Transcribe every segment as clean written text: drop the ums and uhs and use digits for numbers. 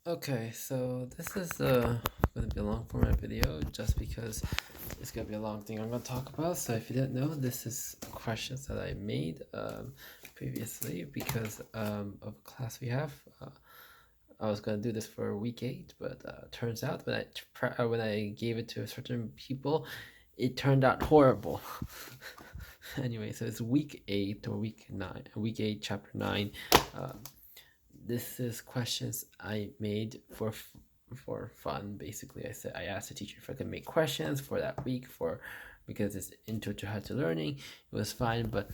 Okay, so this is gonna be a long format video just because it's gonna be a long thing I'm gonna talk about. So if you didn't know, this is questions that I made previously because of a class we have. I was gonna do this for week 8, but turns out when I gave it to certain people, it turned out horrible. Anyway, so it's week 8 or week 9, week 8, chapter 9. Um, this is questions I made for fun. Basically, I asked the teacher if I could make questions for that week for because it's intro to how to learning. It was fine, but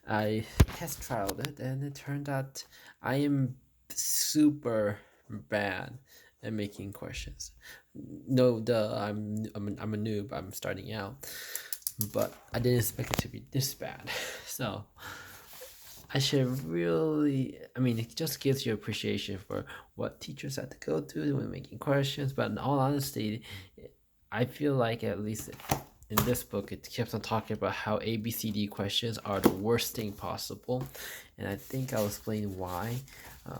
I test trialed it and it turned out I am super bad at making questions. No, duh, I'm a noob. I'm starting out, but I didn't expect it to be this bad. So I should really, I mean, it just gives you appreciation for what teachers had to go through when making questions. But in all honesty, I feel like at least in this book, it keeps on talking about how ABCD questions are the worst thing possible. And I think I'll explain why.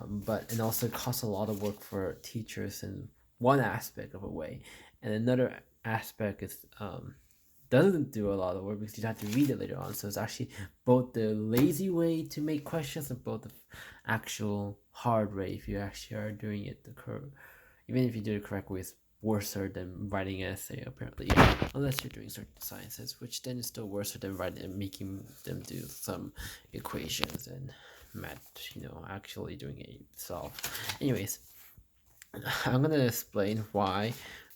But it also costs a lot of work for teachers in one aspect of a way. And another aspect is doesn't do a lot of work because you have to read it later on. So it's actually both the lazy way to make questions and both the actual hard way if you actually are doing it the correct. Even if you do it the correct way, it's worse than writing an essay apparently. Unless you're doing certain sciences, which then is still worse than writing and making them do some equations and math. Actually doing it yourself. Anyways, I'm gonna explain why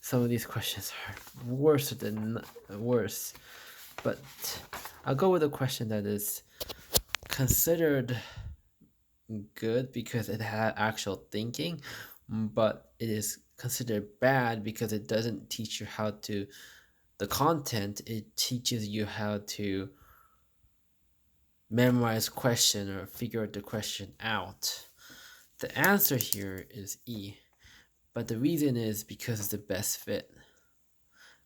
some of these questions are worse, but I'll go with a question that is considered good because it had actual thinking, but it is considered bad because it doesn't teach you how to the content. It teaches you how to memorize question or figure the question out. The answer here is E, but the reason is because it's the best fit,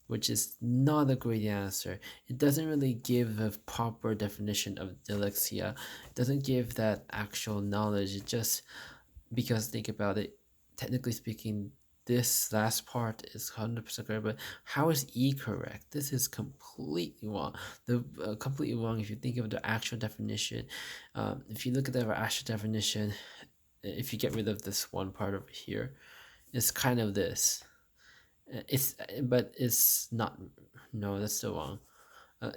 which is not a great answer. It doesn't really give a proper definition of dyslexia. It doesn't give that actual knowledge. It just because think about it, technically speaking, this last part is 100% correct, but how is E correct? This is completely wrong. The completely wrong if you think of the actual definition. If you look at the actual definition, if you get rid of this one part over here, it's kind of this. But it's not. No, that's still wrong.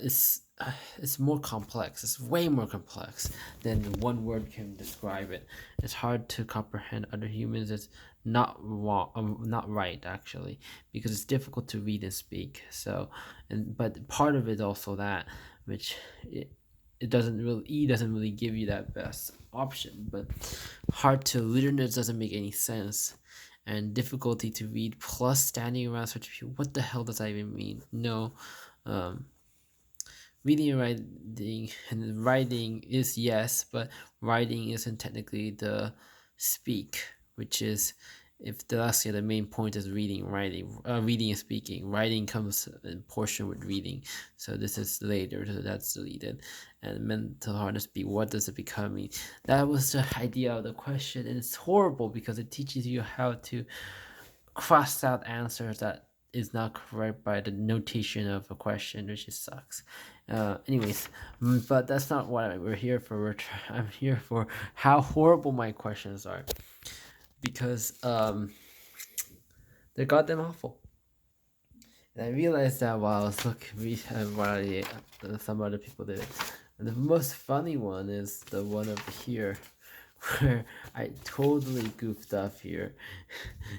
It's more complex. It's way more complex than one word can describe it. It's hard to comprehend other humans. It's not wrong, not right actually, because it's difficult to read and speak. So, but part of it also that which it doesn't really doesn't really give you that best option. But hard to learners doesn't make any sense and difficulty to read plus standing around such people. What the hell does that even mean? No, um, reading and writing is yes, but writing isn't technically the speak, which is if the last year the main point is reading and speaking. Writing comes in portion with reading, so this is later, so that's deleted. And mental hardness be what does it become mean? That was the idea of the question, and it's horrible because it teaches you how to cross out answers that is not correct by the notation of a question, which just sucks. Anyways, but that's not what we're here for. I'm here for how horrible my questions are because they're goddamn awful. And I realized that while I was looking, while some other people did it. And the most funny one is the one over here where I totally goofed up here.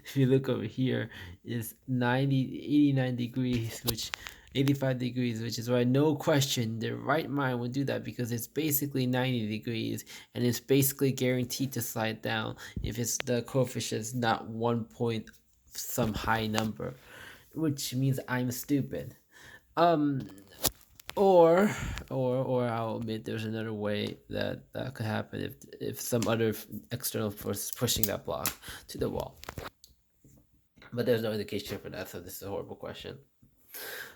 If you look over here, is 89 degrees, which 85 degrees, which is why no question the right mind would do that because it's basically 90 degrees and it's basically guaranteed to slide down if it's the coefficient is not 1 point some high number, which means I'm stupid. Um, or or I'll admit there's another way that could happen if some other external force is pushing that block to the wall. But there's no indication for that, so this is a horrible question.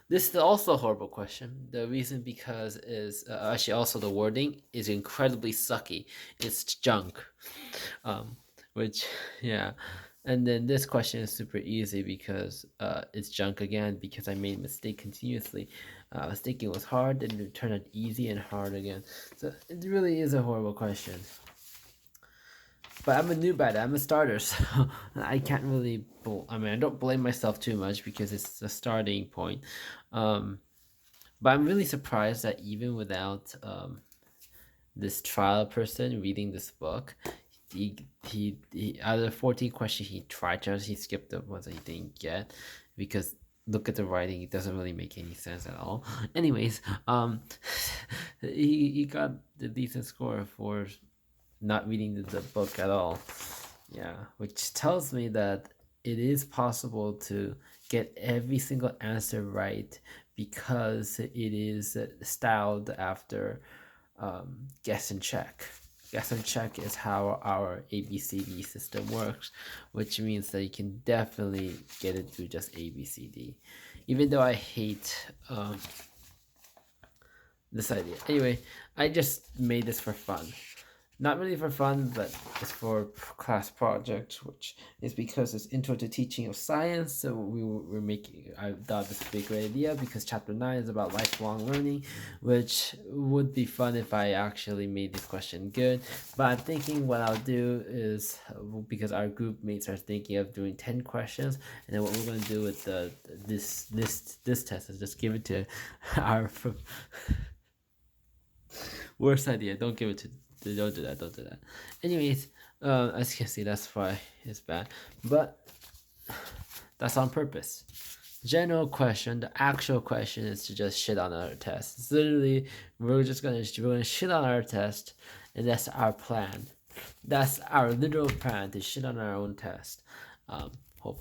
This is also a horrible question. The reason because is actually also the wording is incredibly sucky. It's junk, which yeah, And then this question is super easy because it's junk again because I made mistake continuously. I was thinking it was hard and it turned out easy and hard again. So it really is a horrible question. But I'm a noob at it. I'm a starter, so I can't really. I don't blame myself too much because it's a starting point. But I'm really surprised that even without this trial person reading this book, he out of the 14 questions he tried to answer, he skipped the ones that he didn't get because look at the writing, it doesn't really make any sense at all. Anyways, he got the decent score for not reading the book at all. Yeah, which tells me that it is possible to get every single answer right because it is styled after guess and check. Guess and check is how our ABCD system works, which means that you can definitely get it through just ABCD. Even though I hate this idea. Anyway, I just made this for fun. Not really for fun, but it's for class project, which is because it's Intro to Teaching of Science. So we're making, I thought this would be a great idea because chapter 9 is about lifelong learning, which would be fun if I actually made this question good. But I'm thinking what I'll do is, because our group mates are thinking of doing 10 questions, and then what we're going to do with this test is just give it to our worst idea. Don't give it to. Don't do that. Don't do that. Anyways, as you can see, that's why it's bad. But that's on purpose. General question. The actual question is to just shit on our test. It's literally, we're gonna shit on our test, and that's our plan. That's our literal plan to shit on our own test.